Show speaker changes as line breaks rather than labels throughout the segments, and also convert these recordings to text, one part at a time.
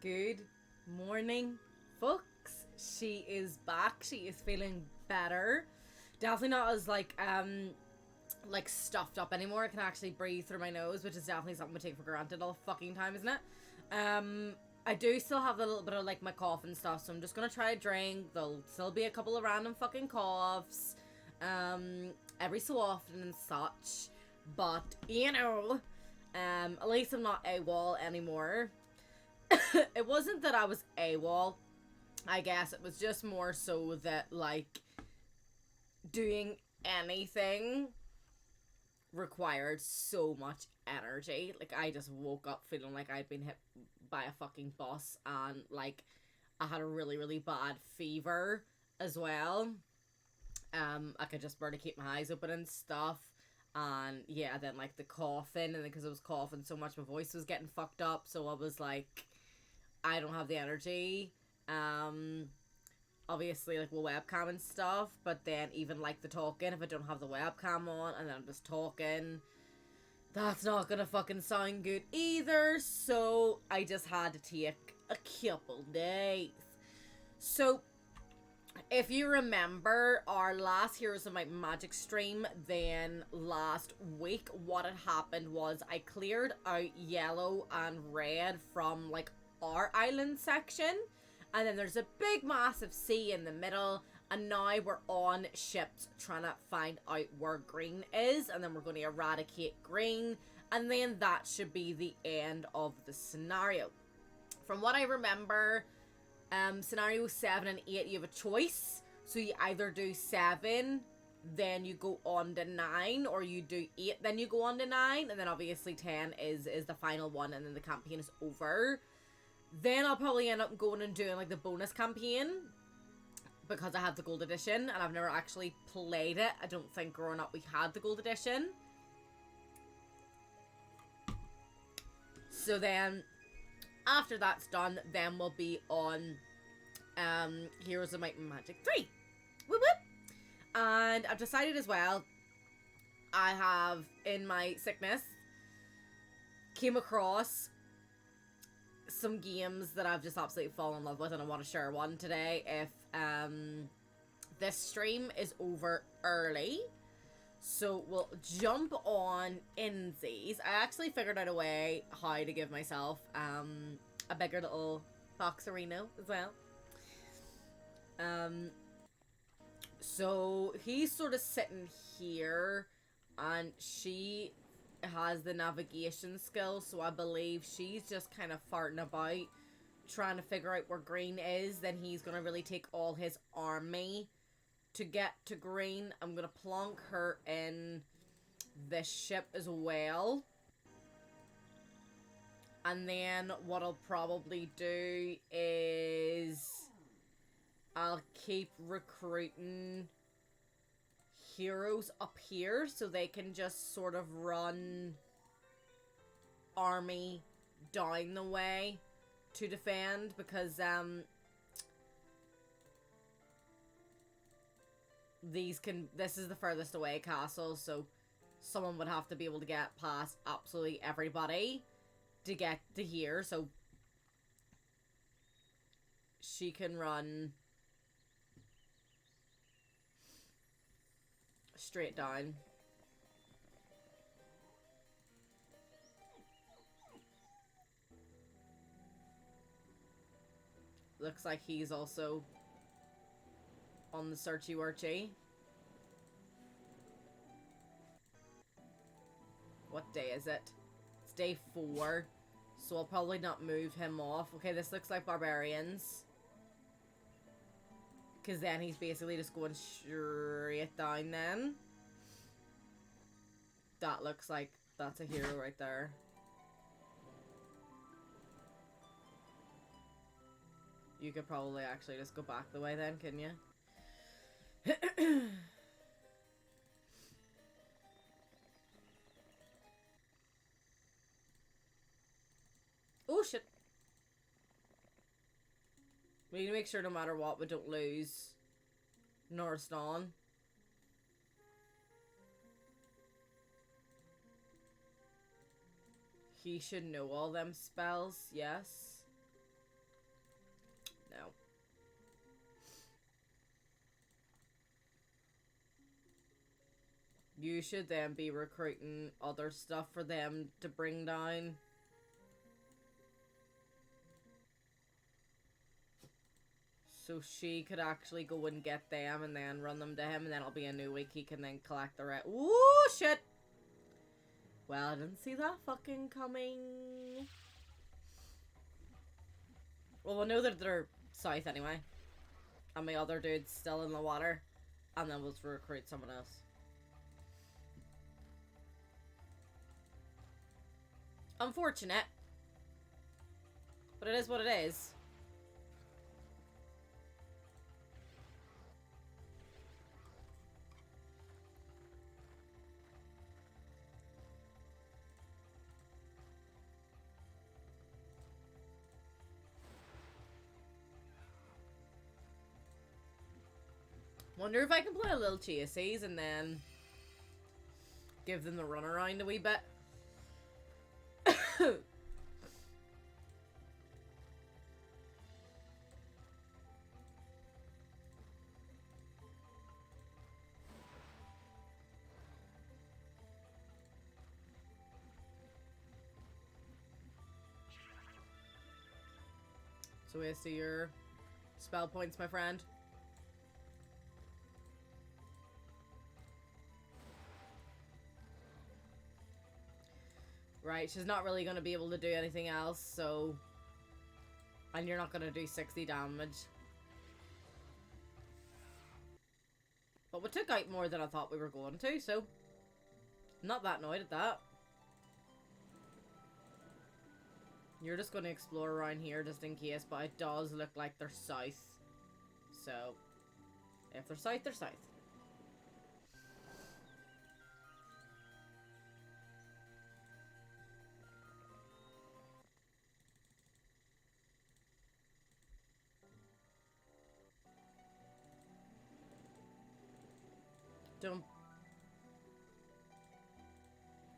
Good morning, folks. She is back. She is feeling better. Definitely not as like stuffed up anymore. I can actually breathe through my nose, which is definitely something we take for granted all the fucking time, isn't it? I do still have a little bit of like my cough and stuff, so I'm just gonna try a drink. There'll still be a couple of random fucking coughs, every so often and such. But at least I'm not AWOL anymore. It wasn't that I was AWOL. I guess it was just more so that like doing anything required so much energy. Like I just woke up feeling like I'd been hit by a fucking bus, and like I had a really, really bad fever as well. I could just barely keep my eyes open and stuff. And yeah, then like the coughing, and because I was coughing so much, my voice was getting fucked up. So I was like, I don't have the energy. Obviously like with webcam and stuff, but then even like the talking, if I don't have the webcam on and then I'm just talking, that's not gonna fucking sound good either. So I just had to take a couple days. So if you remember our last Heroes of Might and Magic stream, then last week what had happened was I cleared out yellow and red from like our island section, and then there's a big massive sea in the middle, and now we're on ships trying to find out where green is, and then we're going to eradicate green, and then that should be the end of the scenario. From what I remember, scenario 7 and 8, you have a choice. So you either do 7, then you go on to 9, or you do 8, then you go on to 9, and then obviously 10 is the final one, and then the campaign is over. Then I'll probably end up going and doing like the bonus campaign, because I have the gold edition, and I've never actually played it. I don't think growing up we had the gold edition. So then after that's done, then we'll be on Heroes of Might and Magic 3. Whoop whoop. And I've decided as well, I have in my sickness came across some games that I've just absolutely fallen in love with, and I want to share one today. If this stream is over early, so we'll jump on Inzies. I actually figured out a way how to give myself a bigger little boxerino as well. So he's sort of sitting here, and she has the navigation skill, so I believe she's just kind of farting about trying to figure out where green is. Then he's gonna really take all his army to get to green. I'm gonna plonk her in this ship as well, and then what I'll probably do is I'll keep recruiting heroes up here so they can just sort of run army down the way to defend, because this is the furthest away castle, so someone would have to be able to get past absolutely everybody to get to here, so she can run straight down. Looks like he's also on the searchy worchy. What day is it? It's day 4, so I'll probably not move him off. Okay, this looks like barbarians, because then he's basically just going straight down then. That looks like that's a hero right there. You could probably actually just go back the way then, couldn't you? Oh shit. We need to make sure no matter what we don't lose Norriston. He should know all them spells, yes. No. You should then be recruiting other stuff for them to bring down. So she could actually go and get them and then run them to him, and then it'll be a new week. He can then collect the rest. Ooh, shit! Well, I didn't see that fucking coming. Well, we'll know that they're south anyway. And my other dude's still in the water. And then we'll recruit someone else. Unfortunate. But it is what it is. Wonder if I can play a little chases and then give them the run around a wee bit. So we see your spell points, my friend. Right, she's not really going to be able to do anything else, so... And you're not going to do 60 damage. But we took out more than I thought we were going to, so... Not that annoyed at that. You're just going to explore around here just in case, but it does look like they're south. So... If they're south, they're south. Don't...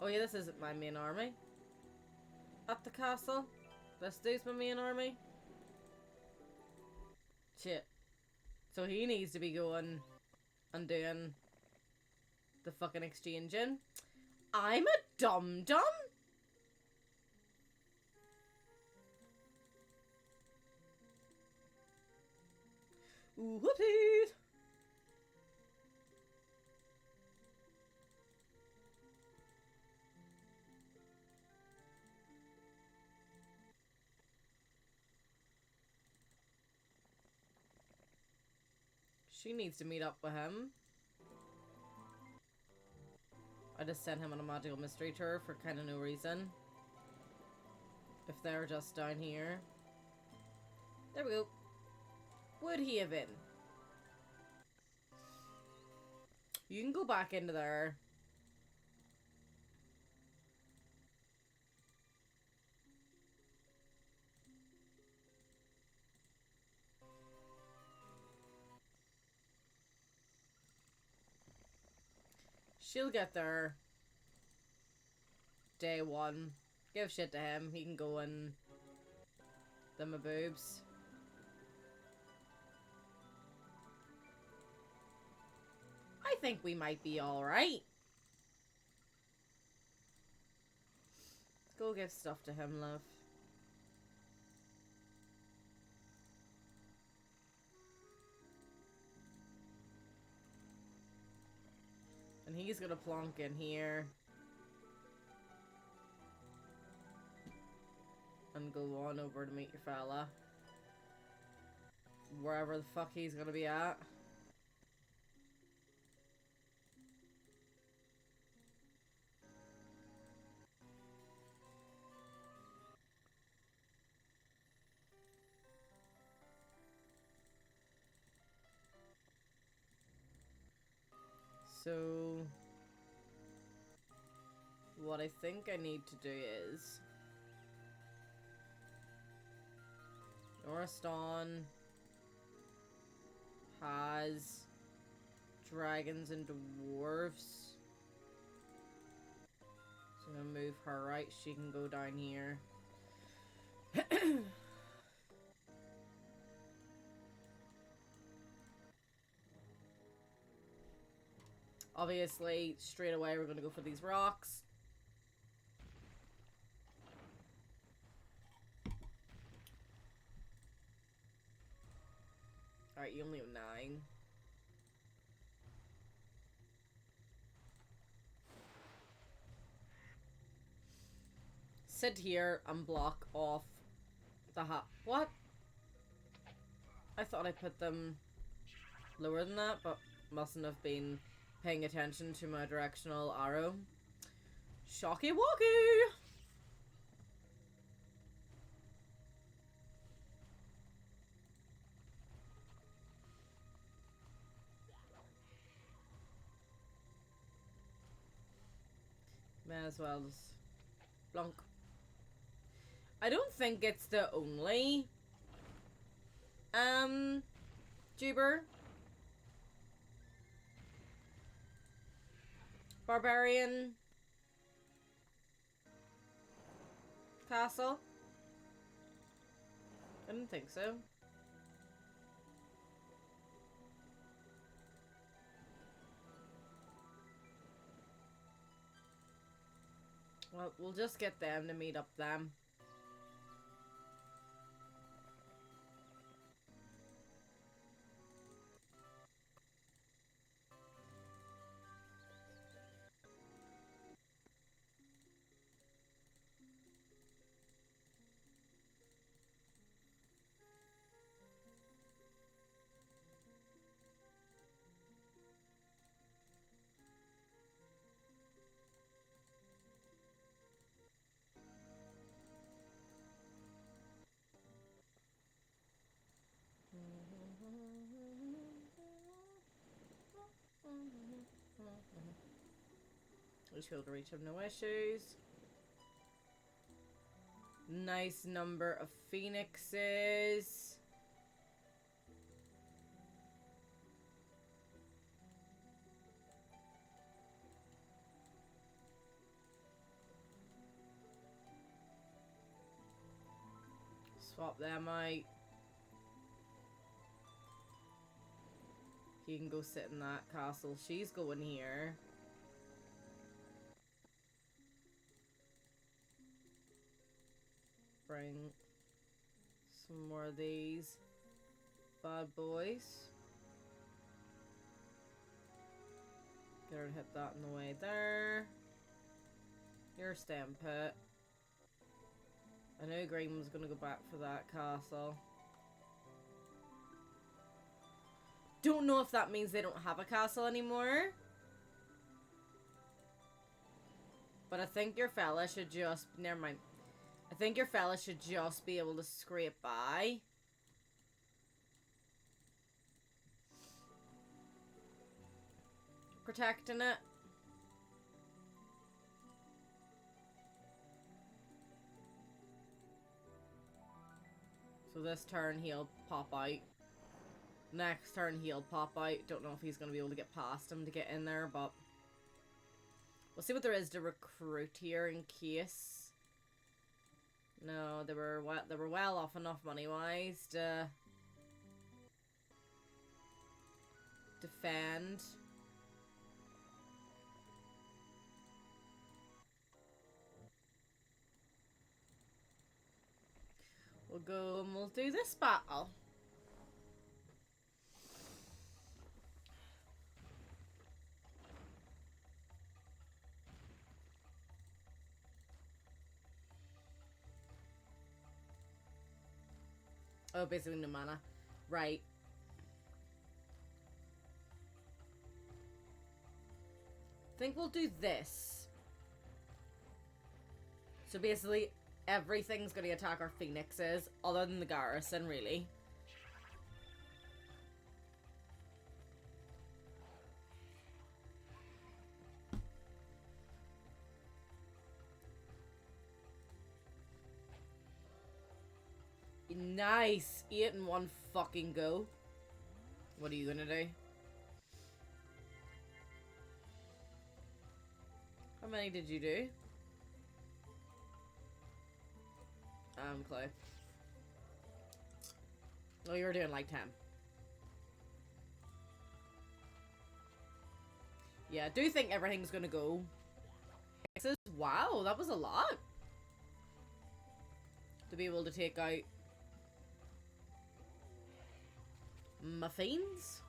Oh yeah, this isn't my main army. At the castle. This dude's my main army. Shit. So he needs to be going and doing the fucking exchanging. I'm a dum-dum? Ooh, whoopsies! She needs to meet up with him. I just sent him on a magical mystery tour for kind of no reason. If they're just down here. There we go. Woodhaven. You can go back into there. She'll get there. Day one. Give shit to him. He can go in the my boobs. I think we might be alright. Go give stuff to him, love. And he's gonna plonk in here. And go on over to meet your fella. Wherever the fuck he's gonna be at. So... what I think I need to do is... Noristan has dragons and dwarves. So I'm gonna move her right. She can go down here. Obviously, straight away we're gonna go for these rocks. Alright, you only have 9. Sit here and block off the What? I thought I put them lower than that, but mustn't have been paying attention to my directional arrow. Shocky walkie! May as well just blunk. I don't think it's the only Juber barbarian castle. I didn't think so. Well, we'll just get them to meet up them. We should be able to reach him, no issues. Nice number of phoenixes. Swap them out. He can go sit in that castle. She's going here. Bring some more of these bad boys. Get her to hit that in the way there. You're staying put. I know Green was gonna go back for that castle. Don't know if that means they don't have a castle anymore. But I think your fella should just... Never mind. I think your fella should just be able to scrape by. Protecting it. So this turn he'll pop out. Next turn he'll pop out. Don't know if he's going to be able to get past him to get in there, but... We'll see what there is to recruit here in case. No, they were well off enough money-wise to defend. We'll go and we'll do this battle. Oh, basically no mana. Right. I think we'll do this. So basically, everything's going to attack our phoenixes, other than the garrison, really. Nice! 8 in one fucking go. What are you gonna do? How many did you do? Clay. Oh, you were doing like 10. Yeah, I do think everything's gonna go. Wow, that was a lot. To be able to take out muffins.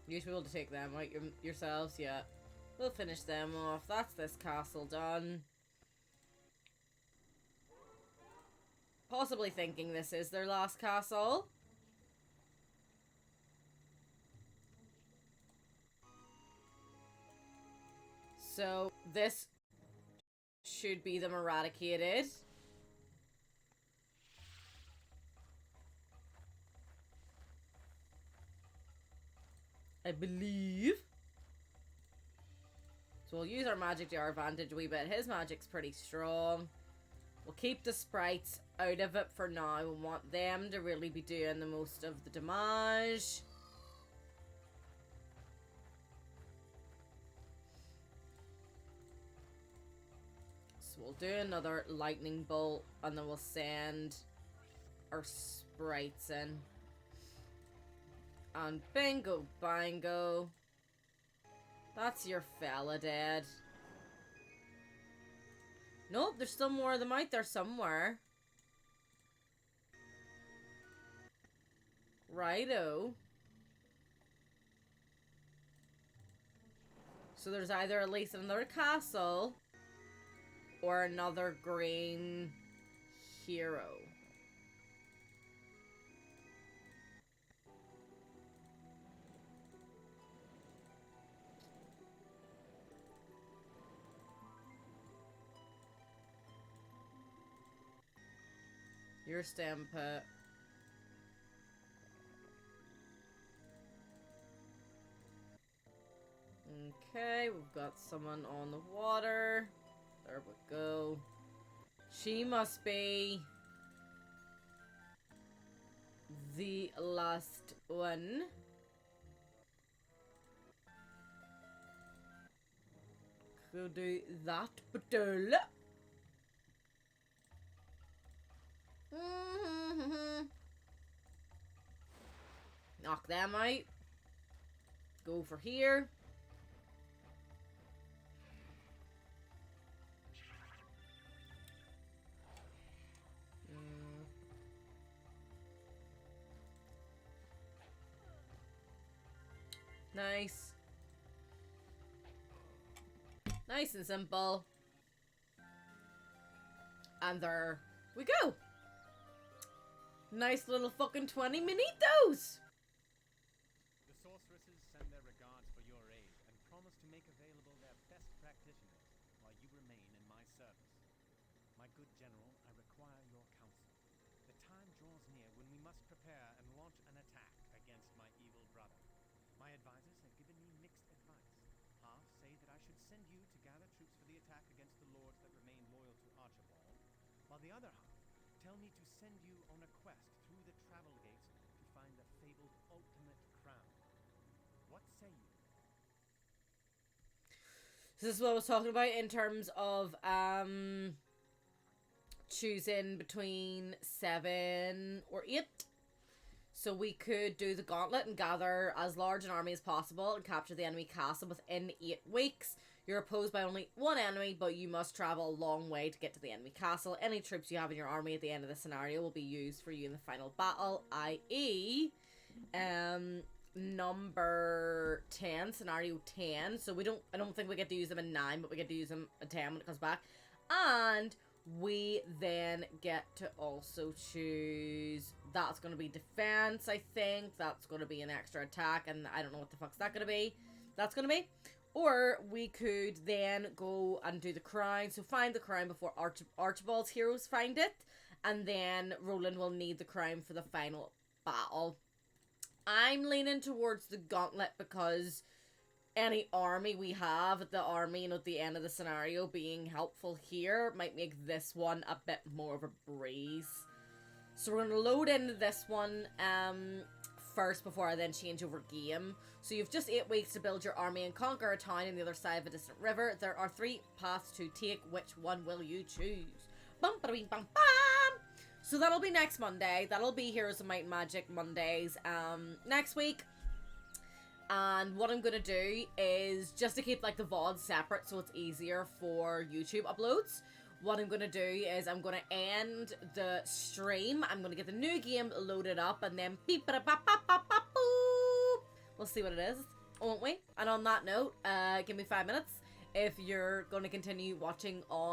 You should be able to take them out yourselves, yeah. We'll finish them off. That's this castle done. Possibly thinking this is their last castle. So this should be them eradicated. I believe. So we'll use our magic to our advantage a wee bit. His magic's pretty strong. We'll keep the sprites out of it for now. We want them to really be doing the most of the damage. So we'll do another lightning bolt and then we'll send our sprites in. And bingo bango. That's your fella dead. Nope, there's still more of them out there somewhere. Righto. So there's either at least another castle or another green hero. Your stem pit. Okay, we've got someone on the water. There we go. She must be the last one. Go do that battle. Knock them out. Go for here. Nice. Nice and simple. And there we go. Nice little fucking 20 minitos.
The sorceresses send their regards for your aid and promise to make available their best practitioners while you remain in my service. My good general, I require your counsel. The time draws near when we must prepare and launch an attack against my evil brother. My advisors have given me mixed advice. Half say that I should send you to gather troops for the attack against the lords that remain loyal to Archibald, while the other half tell me to send you on a quest through the travel gates to find the fabled ultimate crown. What say you?
This is what I was talking about in terms of choosing between 7 or 8. So we could do the gauntlet and gather as large an army as possible and capture the enemy castle within 8 weeks. You're opposed by only one enemy, but you must travel a long way to get to the enemy castle. Any troops you have in your army at the end of the scenario will be used for you in the final battle, i.e. number 10, scenario 10. So I don't think we get to use them in 9, but we get to use them in 10 when it comes back. And we then get to also choose, that's going to be defense, I think. That's going to be an extra attack, and I don't know what the fuck's that going to be. That's going to be. Or we could then go and do the crown. So find the crown before Archibald's heroes find it. And then Roland will need the crown for the final battle. I'm leaning towards the gauntlet because any army we have at the army, at the end of the scenario being helpful here might make this one a bit more of a breeze. So we're going to load into this one. first before I then change over game. So you've just 8 weeks to build your army and conquer a town on the other side of a distant river. There are 3 paths to take. Which one will you choose? Bum, ba-da-bing, bum, bam! So that'll be next Monday. That'll be Heroes of Might and Magic Mondays next week. And what I'm going to do is, just to keep like the VODs separate so it's easier for YouTube uploads, what I'm going to do is I'm going to end the stream. I'm going to get the new game loaded up and then beep ba ba ba ba ba boop. We'll see what it is, won't we? And on that note, give me 5 minutes if you're going to continue watching on